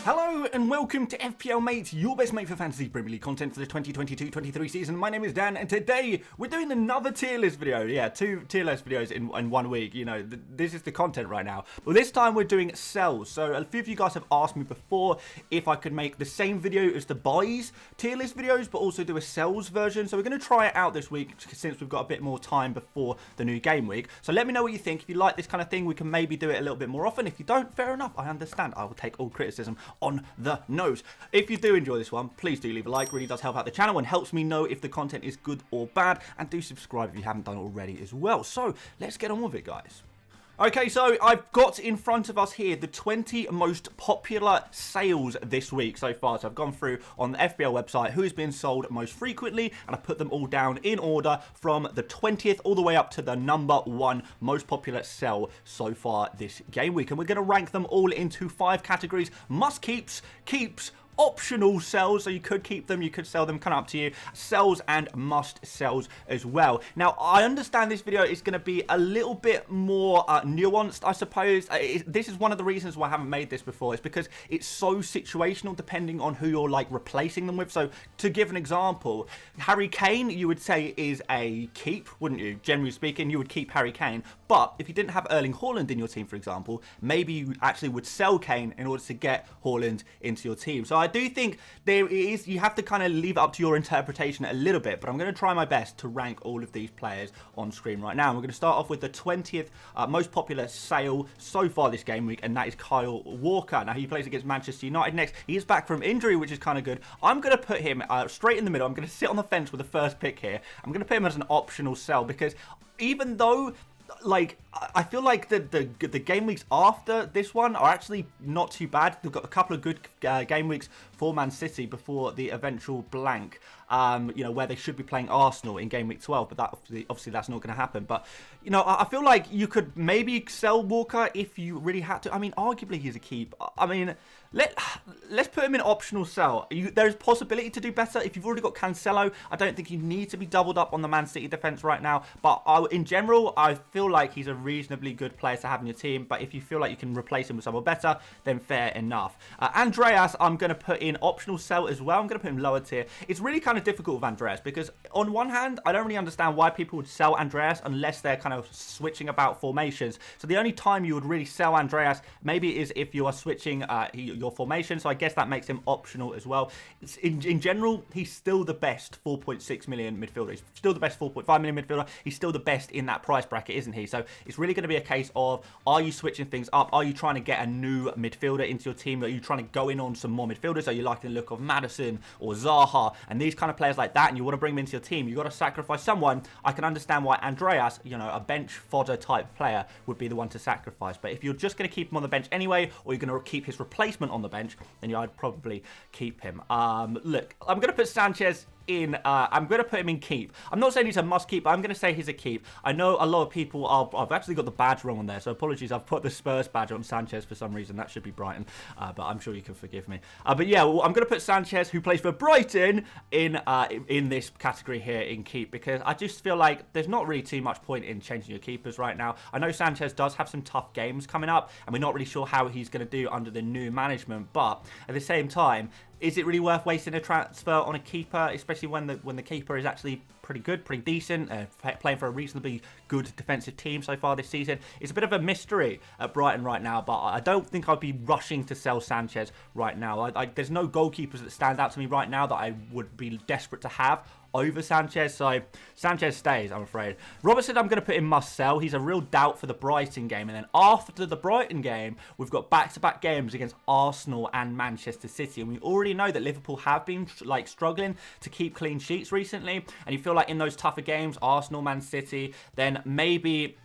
Hello and welcome to FPL Mate, your best mate for fantasy Premier League content for the 2022-23 season. My name is Dan, and today we're doing another tier list video. Yeah, 2 tier list videos in 1 week. You know, this is the content right now. But this time we're doing sells. So a few of you guys have asked me before if I could make the same video as the buys tier list videos, but also do a sells version. So we're going to try it out this week since we've got a bit more time before the new game week. So let me know what you think. If you like this kind of thing, we can maybe do it a little bit more often. If you don't, fair enough. I understand. I will take all criticism on the nose. If you do enjoy this one, please do leave a like. Really does help out the channel and helps me know if the content is good or bad. And do subscribe if you haven't done already as well. So let's get on with it, guys. Okay, so I've got in front of us here the 20 most popular sales this week so far. So I've gone through on the FPL website who's been sold most frequently, and I put them all down in order from the 20th all the way up to the number 1 most popular sell so far this game week. And we're going to rank them all into 5 categories: must keeps, optional sells, so you could keep them, you could sell them, kind of up to you, sells and must sells as well. Now, I understand this video is going to be a little bit more nuanced, I suppose. This is one of the reasons why I haven't made this before. It's because it's so situational depending on who you're like replacing them with. So to give an example, Harry Kane, you would say is a keep, wouldn't you? Generally speaking, you would keep Harry Kane. But if you didn't have Erling Haaland in your team, for example, maybe you actually would sell Kane in order to get Haaland into your team. So I do think you have to kind of leave it up to your interpretation a little bit, but I'm going to try my best to rank all of these players on screen right now. And we're going to start off with the 20th most popular sale so far this game week, and that is Kyle Walker. Now, he plays against Manchester United next. He is back from injury, which is kind of good. I'm going to put him straight in the middle. I'm going to sit on the fence with the first pick here. I'm going to put him as an optional sell because even though, like, I feel like the game weeks after this one are actually not too bad. They've got a couple of good game weeks for Man City before the eventual blank, you know, where they should be playing Arsenal in game week 12, but that obviously that's not going to happen. But, you know, I feel like you could maybe sell Walker if you really had to. I mean, arguably he's a keep. I mean, let's put him in optional sell. There's possibility to do better. If you've already got Cancelo, I don't think you need to be doubled up on the Man City defense right now. But in general, I feel like he's a reasonably good player to have in your team. But if you feel like you can replace him with someone better, then fair enough. Andreas, I'm going to put in optional sell as well. I'm going to put him lower tier. It's really kind of difficult with Andreas because on one hand, I don't really understand why people would sell Andreas unless they're kind of switching about formations. So the only time you would really sell Andreas maybe is if you are switching your formation. So I guess that makes him optional as well. In general, he's still the best 4.6 million midfielder. He's still the best 4.5 million midfielder. He's still the best in that price bracket, isn't he? So it's really going to be a case of, are you switching things up? Are you trying to get a new midfielder into your team? Are you trying to go in on some more midfielders? Are you liking the look of Maddison or Zaha and these kind of players like that, and you want to bring them into your team? You've got to sacrifice someone. I can understand why Andreas, you know, a bench fodder type player, would be the one to sacrifice. But if you're just going to keep him on the bench anyway, or you're going to keep his replacement on the bench, then yeah, I'd probably keep him. Look, I'm going to put Sanchez in, I'm going to put him in keep. I'm not saying he's a must keep, but I'm going to say he's a keep. I know a lot of people are, I've actually got the badge wrong on there, so apologies. I've put the Spurs badge on Sanchez for some reason. That should be Brighton, but I'm sure you can forgive me. But yeah, well, I'm going to put Sanchez, who plays for Brighton, in this category here in keep, because I just feel like there's not really too much point in changing your keepers right now. I know Sanchez does have some tough games coming up, and we're not really sure how he's going to do under the new management, but at the same time, is it really worth wasting a transfer on a keeper, especially when the keeper is actually pretty good, pretty decent, playing for a reasonably good defensive team so far this season? It's a bit of a mystery at Brighton right now, but I don't think I'd be rushing to sell Sanchez right now. There's no goalkeepers that stand out to me right now that I would be desperate to have over Sanchez, so Sanchez stays, I'm afraid. Robertson, I'm going to put in must sell. He's a real doubt for the Brighton game, and then after the Brighton game, we've got back-to-back games against Arsenal and Manchester City, and we already know that Liverpool have been like struggling to keep clean sheets recently, and you feel like in those tougher games, Arsenal, Man City, then maybe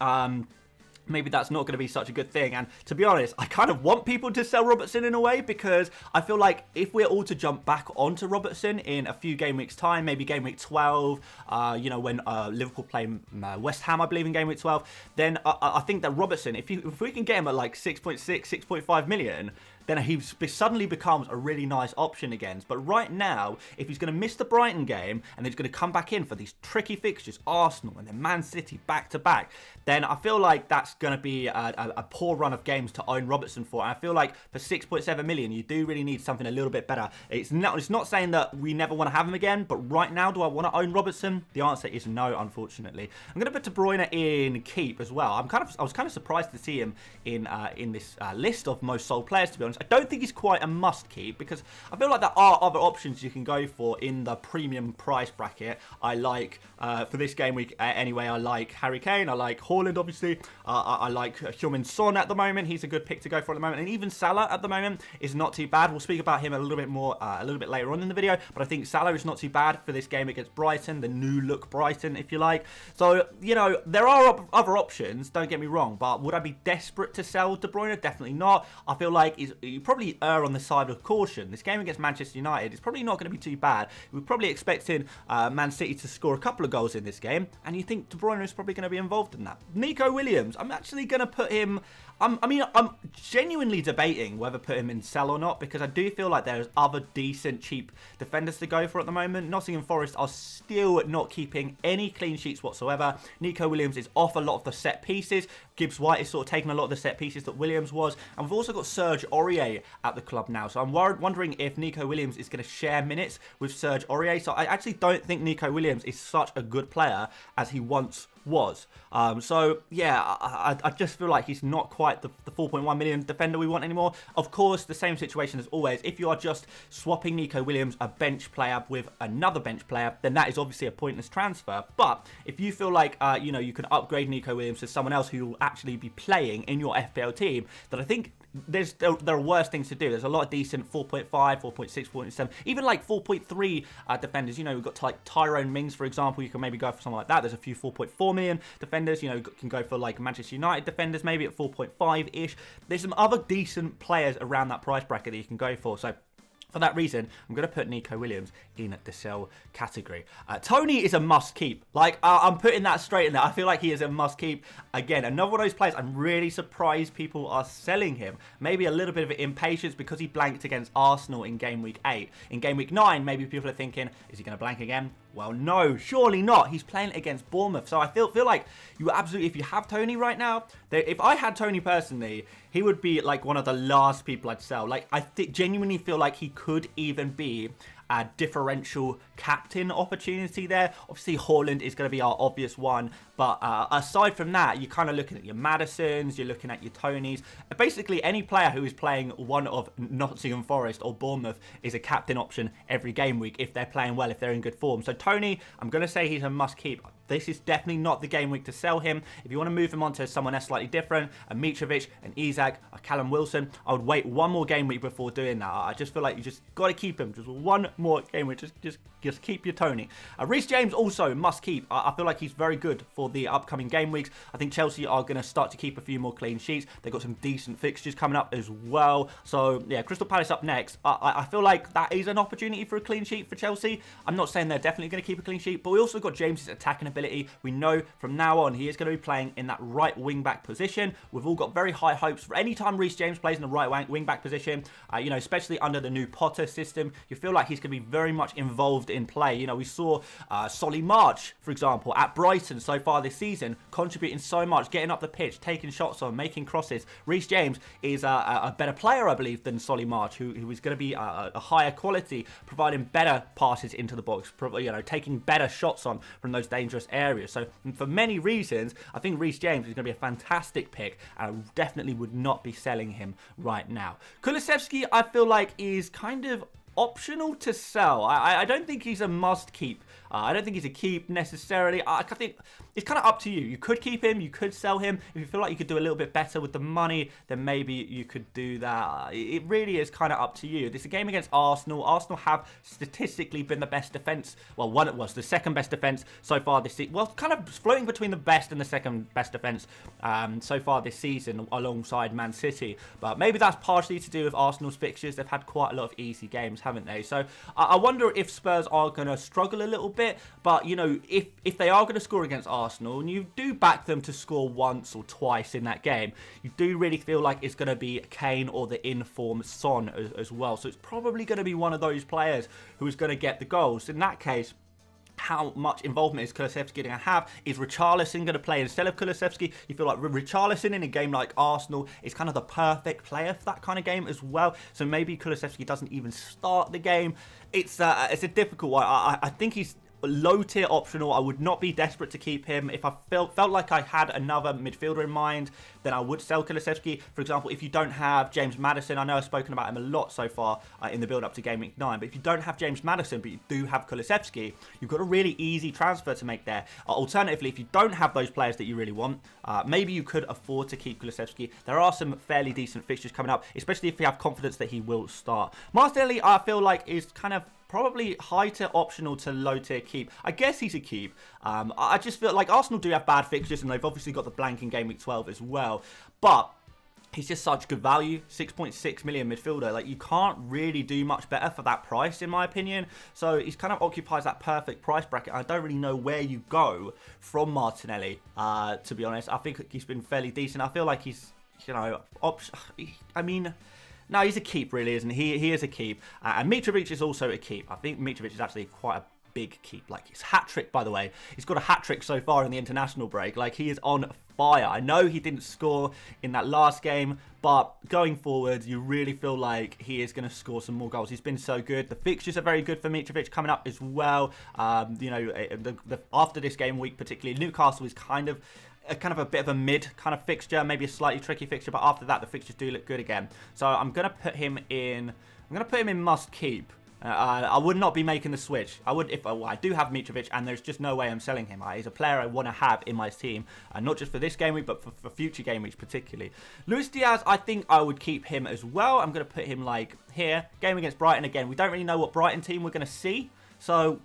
that's not going to be such a good thing. And to be honest, I kind of want people to sell Robertson in a way, because I feel like if we're all to jump back onto Robertson in a few game weeks time, maybe game week 12, you know, when Liverpool play West Ham, I believe, in game week 12, then I think that Robertson, if we can get him at like 6.6, 6.5 million, then he suddenly becomes a really nice option again. But right now, if he's going to miss the Brighton game and then he's going to come back in for these tricky fixtures, Arsenal and then Man City back to back, then I feel like that's going to be a poor run of games to own Robertson for. And I feel like for 6.7 million, you do really need something a little bit better. It's not saying that we never want to have him again, but right now, do I want to own Robertson? The answer is no, unfortunately. I'm going to put De Bruyne in keep as well. I was kind of surprised to see him in this list of most sold players, to be honest. I don't think he's quite a must keep because I feel like there are other options you can go for in the premium price bracket. I like, for this game week anyway, I like Harry Kane, I like Haaland, obviously. I like Heung-min Son at the moment. He's a good pick to go for at the moment. And even Salah at the moment is not too bad. We'll speak about him a little bit more, a little bit later on in the video. But I think Salah is not too bad for this game against Brighton, the new look Brighton, if you like. So, you know, there are other options, don't get me wrong. But would I be desperate to sell De Bruyne? Definitely not. I feel like you probably err on the side of caution. This game against Manchester United is probably not going to be too bad. We're probably expecting Man City to score a couple of goals in this game. And you think De Bruyne is probably going to be involved in that. Nico Williams, I'm actually going to put him... I'm genuinely debating whether put him in sell or not because I do feel like there's other decent, cheap defenders to go for at the moment. Nottingham Forest are still not keeping any clean sheets whatsoever. Nico Williams is off a lot of the set pieces. Gibbs White is sort of taking a lot of the set pieces that Williams was. And we've also got Serge Aurier at the club now. So I'm wondering if Nico Williams is going to share minutes with Serge Aurier. So I actually don't think Nico Williams is such a good player as he once was. So yeah, I just feel like he's not quite the 4.1 million defender we want anymore. Of course, the same situation as always. If you are just swapping Nico Williams, a bench player, with another bench player, then that is obviously a pointless transfer. But if you feel like you know, you can upgrade Nico Williams to someone else who will actually be playing in your FPL team, then I think there are worse things to do. There's a lot of decent 4.5, 4.6, 4.7, even like 4.3 defenders. You know, we've got like Tyrone Mings, for example. You can maybe go for someone like that. There's a few 4.4 million defenders. You know, can go for like Manchester United defenders, maybe at 4.5-ish. There's some other decent players around that price bracket that you can go for. So for that reason, I'm going to put Nico Williams in the sell category. Tony is a must keep. Like, I'm putting that straight in there. I feel like he is a must keep. Again, another one of those players, I'm really surprised people are selling him. Maybe a little bit of impatience because he blanked against Arsenal in game week 8. In game week 9, maybe people are thinking, is he going to blank again? Well, no, surely not. He's playing against Bournemouth. So I feel like you absolutely, if you have Tony right now, if I had Tony personally, he would be like one of the last people I'd sell. Like, I genuinely feel like he could even be a differential captain opportunity there. Obviously, Haaland is going to be our obvious one. But aside from that, you're kind of looking at your Madisons, you're looking at your Tonys. Basically, any player who is playing one of Nottingham Forest or Bournemouth is a captain option every game week if they're playing well, if they're in good form. So Tony, I'm going to say he's a must-keep. This is definitely not the game week to sell him. If you want to move him on to someone else slightly different, a Mitrovic, an Isak, a Callum Wilson, I would wait one more game week before doing that. I just feel like you just got to keep him. Just one more game week. Just keep your Tony. Reece James also must keep. I feel like he's very good for the upcoming game weeks. I think Chelsea are going to start to keep a few more clean sheets. They've got some decent fixtures coming up as well. So yeah, Crystal Palace up next. I feel like that is an opportunity for a clean sheet for Chelsea. I'm not saying they're definitely going to keep a clean sheet, but we also got James's attacking ability. We know from now on he is going to be playing in that right wing back position. We've all got very high hopes for any time Reece James plays in the right wing back position. You know, especially under the new Potter system, you feel like he's going to be very much involved in play. You know, we saw Solly March, for example, at Brighton so far this season, contributing so much, getting up the pitch, taking shots on, making crosses. Reece James is a better player, I believe, than Solly March, who is going to be a higher quality, providing better passes into the box, you know, taking better shots on from those dangerous areas. So for many reasons, I think Reece James is going to be a fantastic pick, and I definitely would not be selling him right now. Kulusevski, I feel like, is kind of optional to sell. I don't think he's a must keep. I don't think he's a keep necessarily. I think it's kind of up to you. You could keep him, you could sell him. If you feel like you could do a little bit better with the money, then maybe you could do that. It really is kind of up to you. This is a game against Arsenal. Arsenal have statistically been the best defence. Well, one it was the second best defence so far this season. Well, kind of floating between the best and the second best defence so far this season alongside Man City. But maybe that's partially to do with Arsenal's fixtures. They've had quite a lot of easy games, haven't they? So I wonder if Spurs are going to struggle a little bit bit. But, you know, if they are going to score against Arsenal, and you do back them to score once or twice in that game, you do really feel like it's going to be Kane or the in-form Son as well. So it's probably going to be one of those players who is going to get the goals. In that case, how much involvement is Kulusevski going to have? Is Richarlison going to play instead of Kulusevski? You feel like Richarlison in a game like Arsenal is kind of the perfect player for that kind of game as well. So maybe Kulusevski doesn't even start the game. It's a difficult one. I think he's low tier optional. I would not be desperate to keep him. If I felt like I had another midfielder in mind, then I would sell Kulusevski. For example, if you don't have James Maddison, I know I've spoken about him a lot so far in the build up to Gameweek 9, but if you don't have James Maddison but you do have Kulusevski, you've got a really easy transfer to make there. Alternatively, if you don't have those players that you really want, maybe you could afford to keep Kulusevski. There are some fairly decent fixtures coming up, especially if you have confidence that he will start. Martinelli, I feel like, is kind of probably high tier optional to low tier keep. I guess he's a keep. I just feel like Arsenal do have bad fixtures, and they've obviously got the blank in Game Week 12 as well. But he's just such good value, 6.6 million midfielder. Like, you can't really do much better for that price, in my opinion. So he's kind of occupies that perfect price bracket. I don't really know where you go from Martinelli, to be honest. I think he's been fairly decent. I feel like he's, you know, no, he's a keep, really, isn't he? He is a keep. And Mitrovic is also a keep. I think Mitrovic is actually quite a big keep. Like, his hat-trick, by the way. He's got a hat-trick so far in the international break. Like, he is on fire. I know he didn't score in that last game, but going forward, you really feel like he is going to score some more goals. He's been so good. The fixtures are very good for Mitrovic coming up as well. You know, after this game week, particularly, Newcastle is kind of a bit of a mid kind of fixture, maybe a slightly tricky fixture, but after that the fixtures do look good again. So I'm gonna put him in. I'm gonna put him in must keep. I would not be making the switch. I would if I do have Mitrovic, and there's just no way I'm selling him. He's a player I want to have in my team, not just for this game week, but for future game weeks particularly. Luis Diaz, I think I would keep him as well. I'm gonna put him like here. Game against Brighton again. We don't really know what Brighton team we're gonna see, so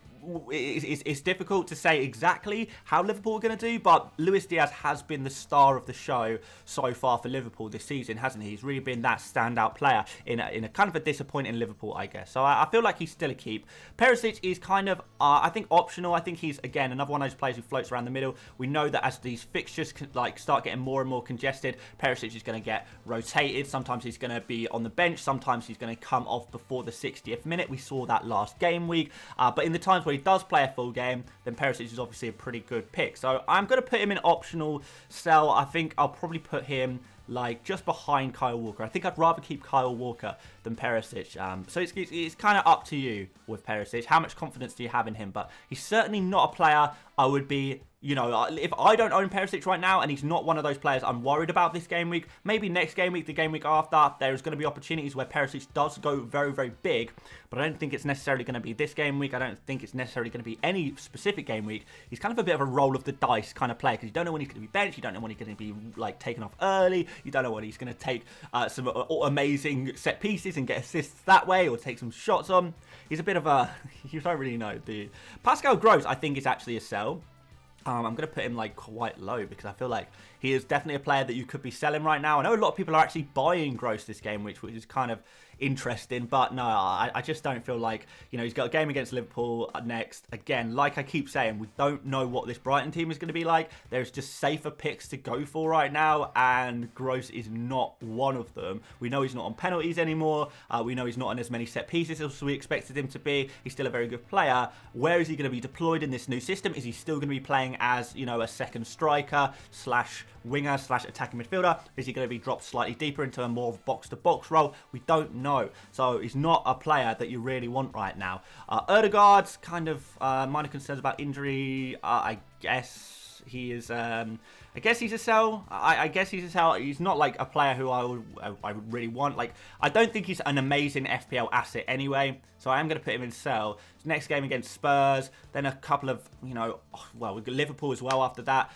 it's difficult to say exactly how Liverpool are going to do, but Luis Diaz has been the star of the show so far for Liverpool this season, hasn't he? He's really been that standout player in a kind of a disappointing Liverpool, I guess. So I feel like he's still a keep. Perisic is kind of, I think, optional. I think he's, again, another one of those players who floats around the middle. We know that as these fixtures start getting more and more congested, Perisic is going to get rotated. Sometimes he's going to be on the bench. Sometimes he's going to come off before the 60th minute. We saw that last game week. But in the times where he does play a full game, then Perisic is obviously a pretty good pick. So I'm going to put him in optional sell. I think I'll probably put him like just behind Kyle Walker. I think I'd rather keep Kyle Walker than Perisic. So it's kind of up to you with Perisic. How much confidence do you have in him? But he's certainly not a player I would be, you know, if I don't own Perisic right now and he's not one of those players I'm worried about this game week, maybe next game week, the game week after, there's going to be opportunities where Perisic does go very, very big, but I don't think it's necessarily going to be this game week. I don't think it's necessarily going to be any specific game week. He's kind of a bit of a roll of the dice kind of player, because you don't know when he's going to be benched, you don't know when he's going to be like taken off early, you don't know when he's going to take some amazing set pieces and get assists that way, or take some shots on. He's a bit of a, you don't really know, do you? Pascal Gross, I think, is actually a sell. I'm going to put him like quite low, because I feel like he is definitely a player that you could be selling right now. I know a lot of people are actually buying Gross this game, which is kind of interesting, but no, I just don't feel like, you know, he's got a game against Liverpool next. Again, like I keep saying, we don't know what this Brighton team is going to be like. There's just safer picks to go for right now, and Gross is not one of them. We know he's not on penalties anymore. We know he's not on as many set pieces as we expected him to be. He's still a very good player. Where is he going to be deployed in this new system? Is he still going to be playing as, you know, a second striker slash winger slash attacking midfielder? Is he going to be dropped slightly deeper into a more box-to-box role? We don't know. So he's not a player that you really want right now. Ødegaard's kind of minor concerns about injury. I guess he is. I guess he's a sell. I guess he's a sell. He's not like a player who I would really want. Like, I don't think he's an amazing FPL asset anyway. So I am going to put him in sell. Next game against Spurs. Then a couple of, you know, well, we've got Liverpool as well after that.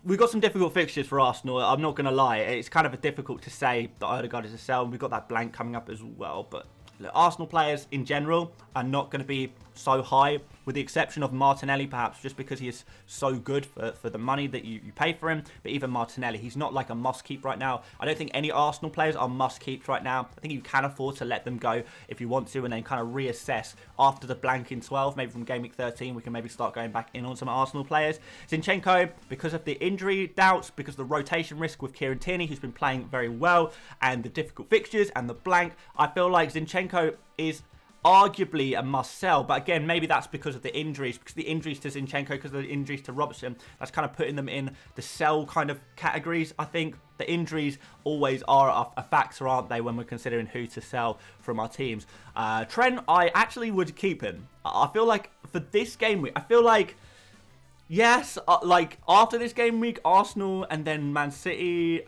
We've got some difficult fixtures for Arsenal. I'm not going to lie. It's kind of difficult to say that Ødegaard is a sell. We've got that blank coming up as well. But look, Arsenal players in general are not going to be so high with the exception of Martinelli, perhaps just because he is so good for the money that you pay for him. But even Martinelli, he's not like a must-keep right now. I don't think any Arsenal players are must-keeps right now. I think you can afford to let them go if you want to, and then kind of reassess after the blank in 12, maybe from Gameweek 13, we can maybe start going back in on some Arsenal players. Zinchenko, because of the injury doubts, because of the rotation risk with Kieran Tierney, who's been playing very well, and the difficult fixtures and the blank, I feel like Zinchenko is arguably a must sell, but again, maybe that's because of the injuries, because the injuries to Zinchenko, because of the injuries to Robertson, that's kind of putting them in the sell kind of categories. I think the injuries always are a factor, aren't they, when we're considering who to sell from our teams. Trent, I actually would keep him. I feel like for this game week, I feel like, yes, like after this game week, Arsenal and then Man City,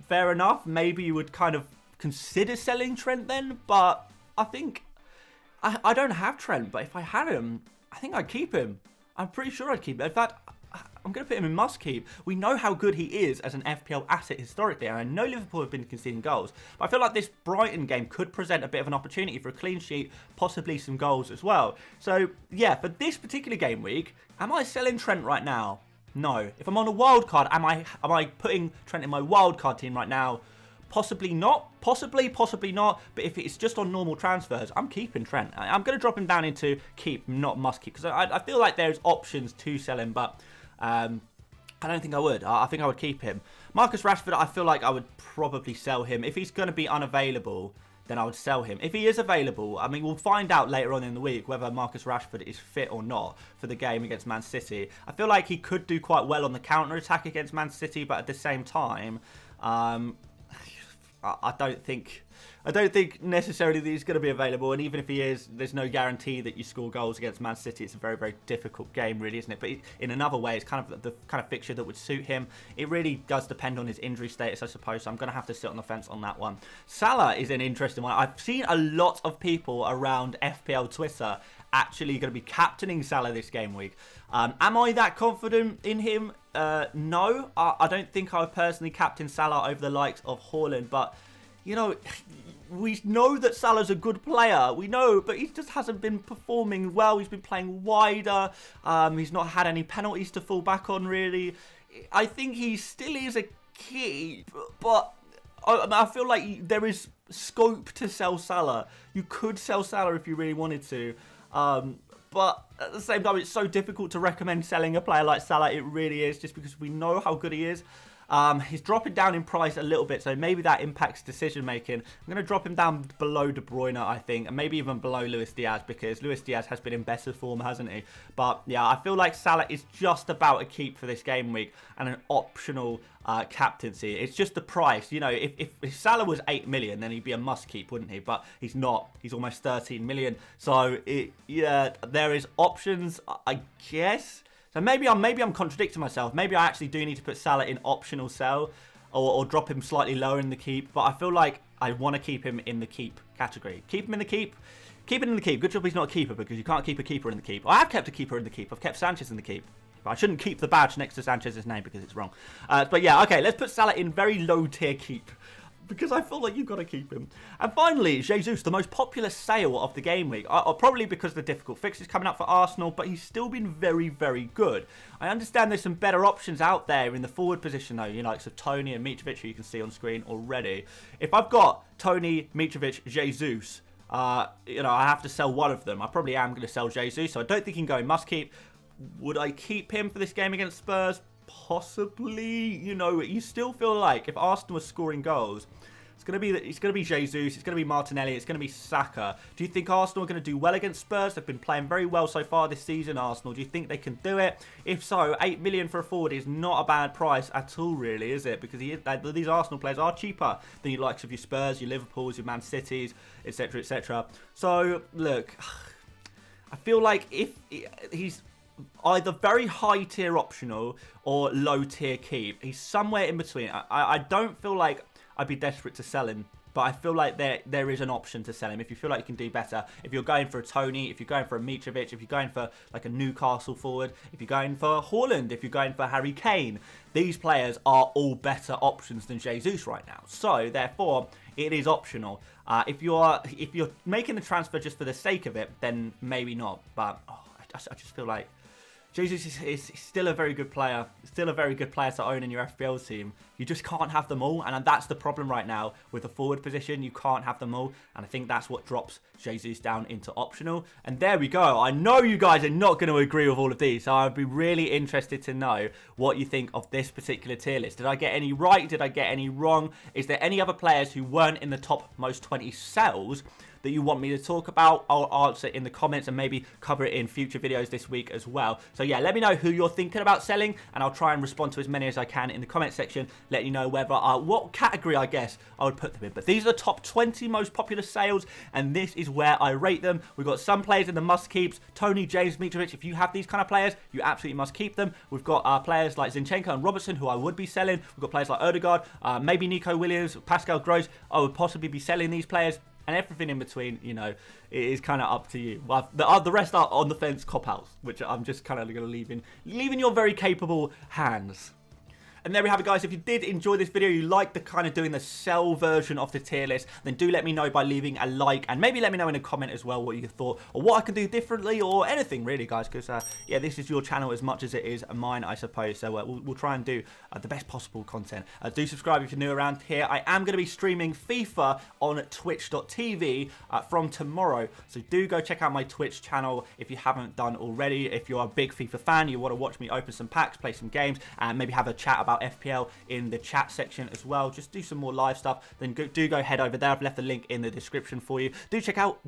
fair enough, maybe you would kind of consider selling Trent then, but I think I don't have Trent, but if I had him, I think I'd keep him. I'm pretty sure I'd keep him. In fact, I'm going to put him in must keep. We know how good he is as an FPL asset historically, and I know Liverpool have been conceding goals, but I feel like this Brighton game could present a bit of an opportunity for a clean sheet, possibly some goals as well. So yeah, for this particular game week, am I selling Trent right now? No. If I'm on a wild card, am I putting Trent in my wild card team right now? Possibly not. Possibly not. But if it's just on normal transfers, I'm keeping Trent. I'm going to drop him down into keep, not must keep, because I feel like there's options to sell him, but I don't think I would. I think I would keep him. Marcus Rashford, I feel like I would probably sell him. If he's going to be unavailable, then I would sell him. If he is available, I mean, we'll find out later on in the week whether Marcus Rashford is fit or not for the game against Man City. I feel like he could do quite well on the counter-attack against Man City, but at the same time, I don't think necessarily that he's going to be available, and even if he is, there's no guarantee that you score goals against Man City. It's a very, very difficult game, really, isn't it? But in another way, it's kind of the kind of fixture that would suit him. It really does depend on his injury status, I suppose, so I'm going to have to sit on the fence on that one. Salah is an interesting one. I've seen a lot of people around FPL Twitter actually going to be captaining Salah this game week. Am I that confident in him? No, I don't think I would personally captain Salah over the likes of Haaland, but you know, we know that Salah's a good player. We know, but he just hasn't been performing well. He's been playing wider. He's not had any penalties to fall back on, really. I think he still is a key, but I feel like there is scope to sell Salah. You could sell Salah if you really wanted to. But at the same time, it's so difficult to recommend selling a player like Salah. It really is, just because we know how good he is. He's dropping down in price a little bit, so maybe that impacts decision making. I'm going to drop him down below De Bruyne, I think, and maybe even below Luis Diaz, because Luis Diaz has been in better form, hasn't he? But yeah, I feel like Salah is just about a keep for this game week and an optional captaincy. It's just the price. You know, if Salah was 8 million, then he'd be a must keep, wouldn't he? But he's not. He's almost 13 million. So yeah, there is options, I guess. So maybe I'm contradicting myself. Maybe I actually do need to put Salah in optional sell or drop him slightly lower in the keep. But I feel like I want to keep him in the keep category. Keep him in the keep. Keep it in the keep. Good job he's not a keeper, because you can't keep a keeper in the keep. I have kept a keeper in the keep. I've kept Sanchez in the keep. But I shouldn't keep the badge next to Sanchez's name because it's wrong. But yeah, okay, let's put Salah in very low tier keep, because I feel like you've got to keep him. And finally, Jesus, the most popular sale of the game week. Probably because of the difficult fixes coming up for Arsenal, but he's still been very, very good. I understand there's some better options out there in the forward position, though. You know, like so Tony and Mitrovic, who you can see on screen already. If I've got Tony, Mitrovic, Jesus, you know, I have to sell one of them. I probably am going to sell Jesus, so I don't think he can go in must keep. Would I keep him for this game against Spurs? Possibly. You know, you still feel like if Arsenal was scoring goals, it's going to be Jesus, it's going to be Martinelli, it's going to be Saka. Do you think Arsenal are going to do well against Spurs? They've been playing very well so far this season, Arsenal. Do you think they can do it? If so, 8 million for a forward is not a bad price at all, really, is it? Because these Arsenal players are cheaper than your likes of your Spurs, your Liverpools, your Man Cities, etc., etc. So, look, I feel like if he's either very high tier optional or low tier keep, he's somewhere in between. I don't feel like I'd be desperate to sell him, but I feel like there is an option to sell him if you feel like you can do better. If you're going for a Tony, if you're going for a Mitrovic, if you're going for like a Newcastle forward, if you're going for Haaland, if you're going for Harry Kane, these players are all better options than Jesus right now. So therefore, it is optional. If you're making the transfer just for the sake of it, then maybe not. But I just feel like Jesus is still a very good player, to own in your FPL team. You just can't have them all, and that's the problem right now with the forward position. You can't have them all, and I think that's what drops Jesus down into optional. And there we go. I know you guys are not going to agree with all of these, so I'd be really interested to know what you think of this particular tier list. Did I get any right? Did I get any wrong? Is there any other players who weren't in the top most 20 cells that you want me to talk about? I'll answer in the comments and maybe cover it in future videos this week as well. So yeah, let me know who you're thinking about selling, and I'll try and respond to as many as I can in the comment section, letting you know whether what category I guess I would put them in. But these are the top 20 most popular sales, and this is where I rate them. We've got some players in the must keeps: Tony, James, Mitrovic. If you have these kind of players, you absolutely must keep them. We've got players like Zinchenko and Robertson, who I would be selling. We've got players like Odegaard, maybe Nico Williams, Pascal Gross. I would possibly be selling these players. And everything in between, you know, it is kind of up to you. Well, the rest are on the fence cop-outs, which I'm just kind of going to leave in your very capable hands. And there we have it, guys. If you did enjoy this video, you like the kind of doing the sell version of the tier list, then do let me know by leaving a like, and maybe let me know in a comment as well what you thought, or what I can do differently, or anything really, guys, because yeah, this is your channel as much as it is mine, I suppose. So we'll try and do the best possible content. Do subscribe if you're new around here. I am going to be streaming FIFA on twitch.tv from tomorrow, so do go check out my Twitch channel if you haven't done already. If you're a big FIFA fan, you want to watch me open some packs, play some games, and maybe have a chat about FPL in the chat section as well, just do some more live stuff, then do go head over there. I've left the link in the description for you. Do check out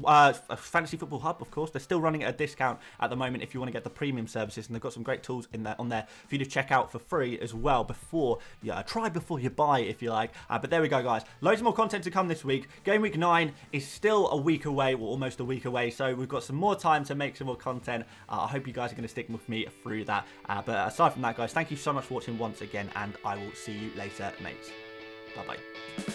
Fantasy Football Hub, of course. They're still running at a discount at the moment if you want to get the premium services, and they've got some great tools on there for you to check out for free as well before try before you buy, if you like. But there we go, guys. Loads more content to come this week. Gameweek 9 is still a week away, or almost a week away, so we've got some more time to make some more content. I hope you guys are going to stick with me through that. But aside from that, guys, thank you so much for watching once again, and I will see you later, mates. Bye-bye.